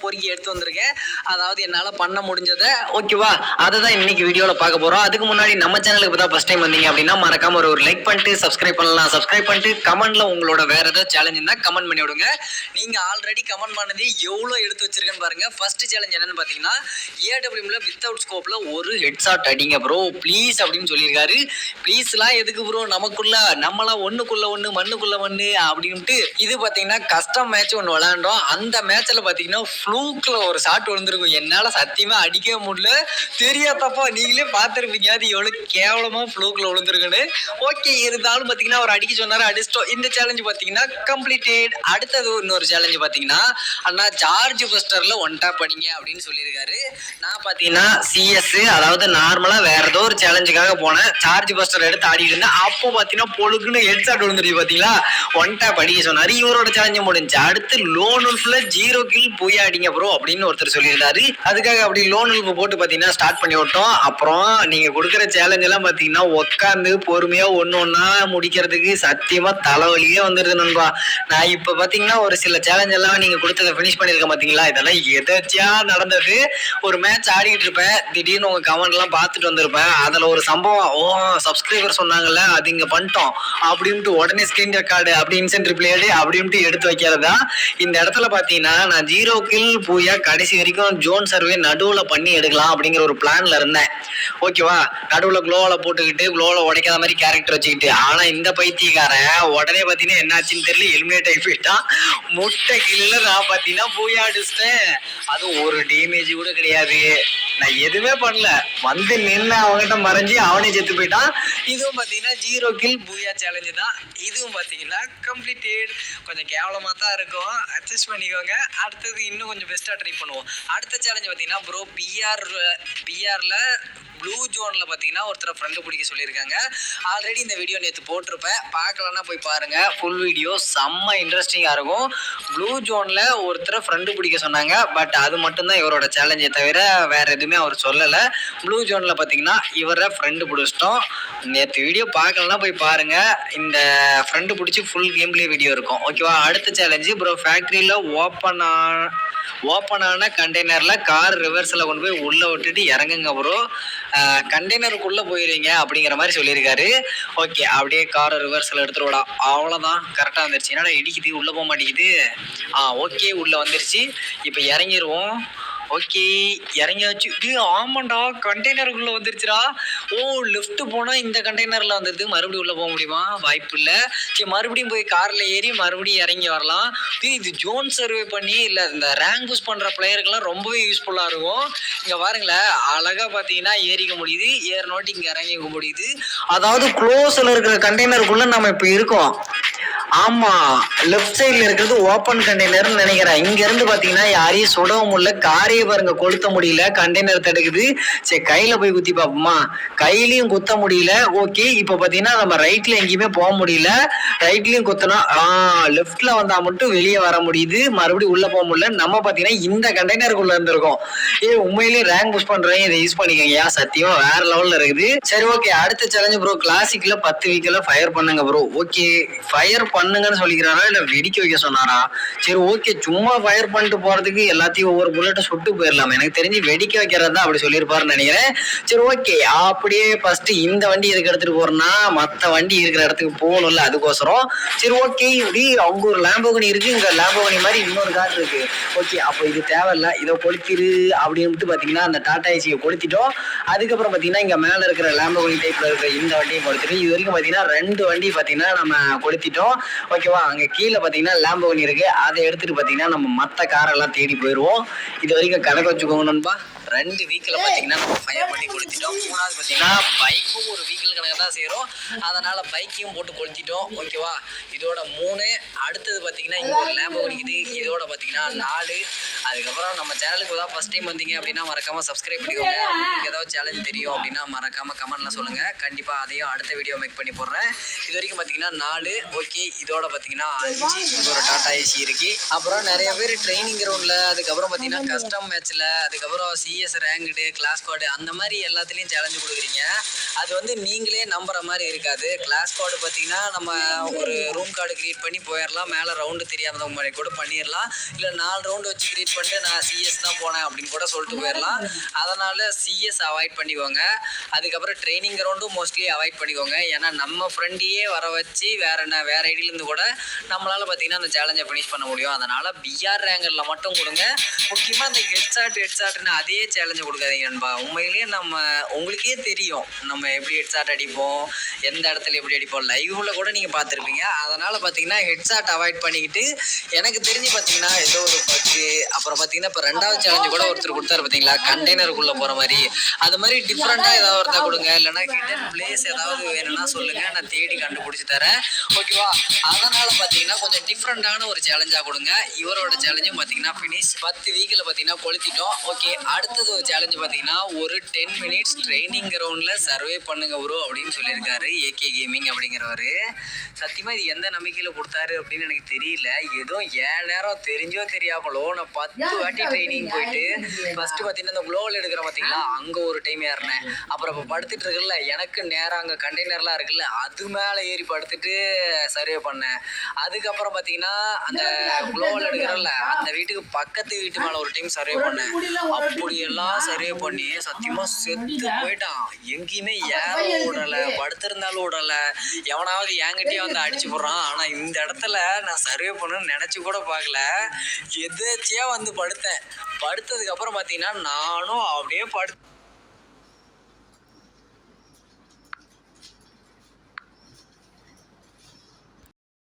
பொறுக்கி எடுத்து வந்திருக்கேன். அதாவது என்னால பண்ண முடிஞ்சதை ஓகேவா, அதை தான் இன்னைக்கு வீடியோல பார்க்க போறோம். அதுக்கு முன்னாடி நம்ம சேனலுக்கு இப்போ தான் ஃபர்ஸ்ட் டைம் வந்தீங்க அப்படின்னா மறக்காம ஒரு லைக் பண்ணிட்டு சப்ஸ்கிரைப் பண்ணலாம். சப்ஸ்கிரைப் பண்ணிட்டு கமெண்ட்ல உங்களோட வேற ஏதாவது சேலஞ்ச் இருந்தா கமெண்ட் பண்ணி விடுங்க. நீங்க ஆல்ரெடி கமெண்ட் பண்ணது எவ்வளவு எடுத்து வச்சிருக்கேன்னு பாருங்க. ஃபர்ஸ்ட் சேலஞ்ச் என்னன்னு பாத்தீங்கன்னா ஏடபிள்யூல வித்தவுட் ஸ்கோப்ல ஒரு ஹெட்ஷாட் அடிங்க ப்ரோ ப்ளீஸ் அப்படின்னு சொல்லியிருக்காரு. ப்ளீஸ்லாம் எதுக்கு ப்ரோ, நமக்குள்ள நம்மளாம் ஒண்ணுக்குள்ள ஒண்ணு மண்ணுக்குள்ள மண்ணு அப்படின்ட்டு. இது பாத்தீங்கன்னா கஸ்டம் மேட்ச் ஒன்று விளையாண்டோம். அந்த மேட்ச்ல பாத்தீங்கன்னா ஃப்ளூக்ல ஒரு ஷாட் விழுந்திருக்கும். என்னால சத்தியமா அடிக்கவே முடியல. தெரியாதப்பா நீங்களே பார்த்துருப்பீங்க அது எவ்வளவு கேவலமா ஃப்ளூக்ல விழுந்திருக்குன்னு. ஓகே, இருந்தாலும் பாத்தீங்கன்னா அவர் அடிக்க சொன்னாரு, அடிச்சிட்டோம். இந்த சேலஞ்ச் பாத்தீங்கன்னா கம்ப்ளீட்டட். அடுத்தது இன்னொரு சேலஞ்ச் பாத்தீங்கன்னா அண்ணா சார்ஜ் பஸ்டர்ல ஒன் டாப் அடிங்க அப்படின்னு சொல்லியிருக்காரு. நான் பாத்தீங்கன்னா சிஎஸ் அதாவது நார்மலா வேற ஏதோ ஒரு சேலஞ்சுக்காக போனேன். சார்ஜ் பஸ்டர் எடுத்து ஆடிட்டு இருந்தேன். அப்போ பாத்தீங்கன்னா பொழுக்குன்னு ஹெட்ஷாட் விழுந்துருச்சு. பாத்தீங்களா, ஒன் டாப் அடிக்க சொன்னாரு. இவரோட சேலஞ்சு முடிஞ்சு. அடுத்து லோன் உல்ஃப்ல 0 கில் போய் அடிங்க ப்ரோ அப்படின்னு ஒருத்தர் சொல்லியிருந்தாரு. அதுக்காக அப்படி லோன் உல்ஃப் போட்டு பாத்தீங்கன்னா ஸ்டார்ட் பண்ணி விட்டோம். அப்புறம் நீங்க கொடுக்குற சேலஞ்ச் எல்லாம் பாத்தீங்கன்னா உட்காந்து பொறுமையா ஒன்னு ஒன்னா முடிக்கிறதுக்கு சத்தியமா தலைவலியே வந்துருது நண்பா. நான் இப்ப பாத்தீங்கன்னா ஒரு சில சேலஞ்ச் எல்லாம் நீங்க கொடுத்ததை பினிஷ் பண்ணிருக்க பாத்தீங்களா, இதெல்லாம் எதாச்சியா நடந்தது. ஒரு மேட்ச் ஆடிட்டு இருப்பேன், திடீர்னு உங்க கமெண்ட் எல்லாம் பார்த்துட்டு வந்திருப்பேன். அதுல ஒரு சம்பவம், ஓ சப்ஸ்கிரைபர் சொன்னாங்கல்ல அது இங்க பண்ணிட்டோம் அப்படின்ட்டு உடனே ஸ்கிரீன் ரெக்கார்டு அப்படி இன்சென்ட் ரிப்ளேடு அப்படின்ட்டு எடுத்து வைக்கிறதா. இந்த இடத்துல பாத்தீங்கன்னா நான் 0 கில் பூயா கடைசி வரைக்கும் ஜோன் சர்வே நடுவுல பண்ணி எடுக்கலாம் அப்படிங்கிற ஒரு பிளான்ல இருந்தேன். ஓகேவா, நடுவுல குளோல போட்டுக்கிட்டு குளோல உடைக்காத மாதிரி கேரக்டர் வச்சுக்கிட்டு. ஆனா இந்த பைத்தியக்காரன் உடனே பாத்தீங்கன்னா என்னாச்சுன்னு தெரியல, எலிமினேட் ஆகி போயிட்டான். முட்டை கீழே நான் பாத்தீங்கன்னா பூயா அடிச்சிட்டேன். அது ஒரு டேமேஜ் கூட கிடையாது. நான் எதுவுமே பண்ணல, வந்து நின்று அவங்ககிட்ட மறைஞ்சி அவனே செத்து போயிட்டான். இதுவும் பாத்தீங்கன்னா 0 கில் பூயா சேலஞ்சு தான். இதுவும் பாத்தீங்கன்னா கம்ப்ளீட்டட். கொஞ்சம் கேவலமா தான் இருக்கும், அட்ஜஸ்ட் பண்ணிக்கோங்க. அடுத்தது இன்னும் கொஞ்சம் பெஸ்டா ட்ரை பண்ணுவோம். அடுத்த சேலஞ்சு பாத்தீங்கன்னா ப்ரோ பிஆர்ல ப்ளூ ஜோன்ல பாத்தீங்கன்னா ஒருத்தர் ஃப்ரெண்டு பிடிக்க சொல்லியிருக்காங்க. ஆல்ரெடி இந்த வீடியோ நேற்று போட்டிருப்பேன், பார்க்கலன்னா போய் பாருங்க. ஃபுல் வீடியோ செம்ம இன்ட்ரெஸ்டிங்கா இருக்கும். ப்ளூ ஜோன்ல ஒருத்தர் ஃப்ரெண்டு பிடிக்க சொன்னாங்க. பட் அது மட்டும்தான் இவரோட சேலஞ்சை தவிர வேற எதுவுமே அவர் சொல்லலை. ப்ளூ ஜோன்ல பாத்தீங்கன்னா இவரை ஃப்ரெண்டு பிடிச்சிட்டோம். நேற்று வீடியோ பார்க்கலன்னா போய் பாருங்க. இந்த ஃப்ரெண்டு பிடிச்சி ஃபுல் கேம் பிளே வீடியோ இருக்கும். ஓகேவா, அடுத்த சேலஞ்சு ப்ரோ ஃபேக்டரியில ஓப்பனான கண்டெய்னர்ல கார் ரிவர்ஸ்ல கொண்டு போய் உள்ள விட்டுட்டு இறங்குங்க ப்ரோ, கண்டெய்னருக்குள்ள போயிருவீங்க அப்படிங்கிற மாதிரி சொல்லியிருக்காரு. ஓகே, அப்படியே காரை ரிவர்ஸ்ல எடுத்துட்டு விடா. அவ்வளவுதான், கரெக்டா வந்துருச்சு. என்னடா இடிக்குது, உள்ள போக மாட்டேங்குது. ஓகே, உள்ள வந்துருச்சு. இப்ப இறங்கிருவோம். ஓகே, இறங்கியாச்சு. ஆமாண்டா கண்டெய்னருக்குள்ள வந்துருச்சுடா. ஓ, லெஃப்ட் போனா இந்த கண்டெய்னர்ல வந்துருது. மறுபடியும் உள்ள போக முடியுமா? வாய்ப்பு இல்லை. சரி, மறுபடியும் போய் கார்ல ஏறி மறுபடியும் இறங்கி வரலாம். இது ஜோன் சர்வே பண்ணி இல்ல இந்த ரேங்க் பூஸ்ட் பண்ற பிளேயருக்கெல்லாம் ரொம்பவே யூஸ்ஃபுல்லா இருக்கும். இங்க பாருங்களேன், அழகா பாத்தீங்கன்னா ஏறிக்க முடியுது, ஏறினோட்டி இங்க இறங்கிக்க முடியுது. அதாவது க்ளோஸ்ல இருக்கிற கண்டெய்னருக்குள்ள நம்ம இப்ப இருக்கோம். ஆமா, லெஃப்ட் சைட்ல இருக்கிறது ஓப்பன் கண்டெய்னர்னு நினைக்கிறேன். இங்க இருந்து பாத்தீங்கன்னா யாரையும் சுடவும் முடியல, காரையே பாருங்க கொளுத்த முடியல, கண்டெய்னர் தடுக்குது. சரி, கையில போய் குத்தி பாப்போமா? கையிலயும் குத்த முடியல. ஓகே, இப்ப பாத்தீங்கன்னா நம்ம ரைட்ல எங்கேயுமே போக முடியல. ரைட்லயும் குத்தனா லெஃப்ட்ல வந்தா மட்டும் வெளியே வர முடியுது, மறுபடியும் உள்ள போக முடியல. நம்ம பாத்தீங்கன்னா இந்த கண்டெய்னருக்குள்ள இருந்திருக்கோம். உண்மையிலேயே ரேங்க் புஷ் பண்றவங்க இதை யூஸ் பண்ணிக்கங்க, சத்தியமா வேற லெவல்ல இருக்குது. சரி, ஓகே, அடுத்த சேலஞ்சு ப்ரோ கிளாசிக்ல 10 வீக்ல ஃபயர் பண்ணுங்க ப்ரோ. ஓகே, ஃபயர் பண்ணுங்கன்னு சொல்லிக்கிறாரா இல்ல வெடிக்க வைக்க சொன்னாரா? சரி, ஓகே, சும்மா ஃபயர் பண்ணிட்டு போறதுக்கு எல்லாத்தையும் ஒவ்வொரு புல்லட்டை சுட்டு போயிடலாம். எனக்கு தெரிஞ்சு வெடிக்க வைக்கிறது தான் அப்படி சொல்லியிருப்பாருன்னு நினைக்கிறேன். சரி, ஓகே, அப்படியே ஃபர்ஸ்ட் இந்த வண்டி எதுக்கு எடுத்துட்டு போறோம்னா மத்த வண்டி இருக்கிற இடத்துக்கு போகணும்ல, அதுக்கோசரம். சரி, ஓகே, இப்படி அவங்க ஒரு லேம்போகனி இருக்கு, இங்க லேம்போகனி மாதிரி இன்னொரு கார் இருக்கு. ஓகே, அப்போ இது தேவையில்ல, இதை கொளுத்திரு அப்படின்ட்டு பாத்தீங்கன்னா அந்த டாடா ஏசியை கொளுத்திட்டோம். அதுக்கப்புறம் பாத்தீங்கன்னா இங்க மேல இருக்கிற லேம்போகனி டைப்ல இருக்கிற இந்த வண்டியும் கொளுத்திட்டு, இது வரைக்கும் பாத்தீங்கன்னா 2 வண்டி பாத்தீங்கன்னா நம்ம கொளுத்திட்டோம். ஓகேவா, அங்க கீழே பாத்தீங்கன்னா லேம்போகனி இருக்கு, அதை எடுத்துட்டு பாத்தீங்கன்னா நம்ம மத்த காரெல்லாம் தேடி போயிருவோம். இது வரைக்கும் கணக்கு வச்சுக்கோங்க நண்பா. 2 வீக்கில் பார்த்தீங்கன்னா நம்ம ஃபயர் பண்ணி கொளுத்திட்டோம். 3வது பார்த்தீங்கன்னா பைக்கும் ஒரு வீக்கில் கணக்கு தான் செய்கிறோம், அதனால் பைக்கையும் போட்டு கொளுத்திட்டோம். ஓகேவா, இதோட 3. அடுத்தது பார்த்தீங்கன்னா இங்கே ஒரு லேம்போ இருக்குது, இதோட பார்த்தீங்கன்னா 4. அதுக்கப்புறம் நம்ம சேனலுக்கு தான் ஃபஸ்ட் டைம் வந்தீங்க அப்படின்னா மறக்காமல் சப்ஸ்கிரைப் பண்ணிக்கோங்க. உங்களுக்கு ஏதாவது சேலஞ்ச் தெரியும் அப்படின்னா மறக்காமல் கமெண்ட்ல சொல்லுங்கள், கண்டிப்பாக அதையும் அடுத்த வீடியோ மேக் பண்ணி போடுறேன். இது வரைக்கும் பார்த்தீங்கன்னா 4. ஓகே, இதோட பார்த்தீங்கன்னா 5 ஒரு டாடா ஏசி இருக்கு. அப்புறம் நிறைய பேர் ட்ரைனிங் கிரவுண்டில், அதுக்கப்புறம் பார்த்தீங்கன்னா கஸ்டம் மேட்ச்சில், அதுக்கப்புறம் சிஎஸ் ரேங்க்டு கிளாஸ் ஸ்குவாடு அந்த மாதிரி எல்லாத்துலேயும் சேலஞ்சு கொடுக்குறீங்க. அது வந்து நீங்களே நம்புற மாதிரி இருக்காது. கிளாஸ் ஸ்குவாடு பார்த்தீங்கன்னா நம்ம ஒரு ரூம் கார்டு கிரியேட் பண்ணி போயிடலாம், மேலே ரவுண்டு தெரியாதவங்க மாதிரி கூட பண்ணிடலாம். இல்லை 4 ரவுண்டு வச்சு கிரியேட் பண்ணிட்டு நான் சிஎஸ் தான் போனேன் அப்படின்னு கூட சொல்லிட்டு போயிடலாம். அதனால் சிஎஸ் அவாய்ட் பண்ணிக்கோங்க. அதுக்கப்புறம் ட்ரைனிங் கிரவுண்டும் மோஸ்ட்லி அவாய்ட் பண்ணிக்கோங்க. ஏன்னா நம்ம ஃப்ரெண்டையே வர வச்சு வேறு ஐடியிலேருந்து கூட நம்மளால் பார்த்தீங்கன்னா அந்த சேலஞ்சை ஃபினிஷ் பண்ண முடியும். அதனால் பிஆர் ரேங்கரில் மட்டும் கொடுங்க. முக்கியமாக அந்த ஹெட்ஷாட்னு அதே சேலஞ்சை கொடுக்காதீங்க நண்பா. உண்மையிலேயே உங்களுக்கே தெரியும் நம்ம எப்படி ஹெட்ஷாட் அடிப்போம், எந்த இடத்துல எப்படி அடிப்போம், லைவில் கூட நீங்கள் பார்த்துருப்பீங்க. அதனால் பார்த்தீங்கன்னா ஹெட்ஷாட் அவாய்ட் பண்ணிக்கிட்டு எனக்கு தெரிஞ்சு பார்த்தீங்கன்னா ஏதோ ஒரு பக்கு, அப்புறம் பார்த்தீங்கன்னா இப்போ 2வது சேலஞ்சு கூட ஒருத்தர் கொடுத்தாரு பார்த்தீங்களா, கண்டெய்னருக்குள்ளே போகிற மாதிரி. அது மாதிரி டிஃப்ரெண்ட்டாக ஏதாவது ஒருத்தா கொடுங்க. இல்லைனா ஹிடன் பிளேஸ் ஏதாவது வேணும்னா சொல்லுங்கள், நான் தேடி கண்டுபிடிச்சி தரேன். ஓகேவா? அதனால் பார்த்தீங்கன்னா கொஞ்சம் டிஃப்ரெண்ட்டான ஒரு சேலஞ்சாக கொடுங்க. இவரோட சேலஞ்சும் பார்த்தீங்கன்னா ஃபினிஷ் 10 வீக்கில் பார்த்தீங்கன்னா கொளுத்திட்டோம். ஓகே, அடுத்தது ஒரு சேலஞ்சு பார்த்தீங்கன்னா ஒரு 10 மினிட்ஸ் ட்ரைனிங் கிரவுண்டில் சர்வே பண்ணுங்க ப்ரோ அப்படின்னு சொல்லியிருக்காரு ஏகே கேமிங் அப்படிங்கிறவர். சத்தியமாக இது எந்த நம்பிக்கையில் கொடுத்தாரு அப்படின்னு எனக்கு தெரியல. ஏதோ ஏன் நேரம் தெரிஞ்சோ தெரியாமலோ நான் 10 வாட்டி ட்ரைனிங் போயிட்டு ஃபஸ்ட்டு பார்த்தீங்கன்னா இந்த க்ளோவில் எடுக்கிற பார்த்தீங்களா, அங்கே ஒரு டைம் ஏறினேன். அப்புறம் இப்போ படுத்துட்டு இருக்குல்ல, எனக்கு நேரம் அங்கே கண்டெய்னர்லாம் இருக்குல்ல, அது மேலே ஏறி படுத்துட்டு சர்வே பண்ணேன். அதுக்கப்புறம் பார்த்தீங்கன்னா அந்த க்ளோவில் எடுக்கிறல்ல, அந்த வீட்டுக்கு பக்கத்து வீட்டு மேலே ஒரு டைம் சர்வே பண்ணேன். அப்படியெல்லாம் சர்வே பண்ணி சத்தியமாக செத்து போயிட்டான். எங்கேயுமே ஏற விடலை, படுத்திருந்தாலும் விடலை. எவனாவது என்கிட்டயே வந்து அடிச்சு போடுறான். ஆனால் இந்த இடத்துல நான் சர்வே பண்ணணும்னு நினச்சி கூட பார்க்கல. எதாச்சியாக வந்து படுத்தேன். படுத்ததுக்கப்புறம் பார்த்தீங்கன்னா நானும் அப்படியே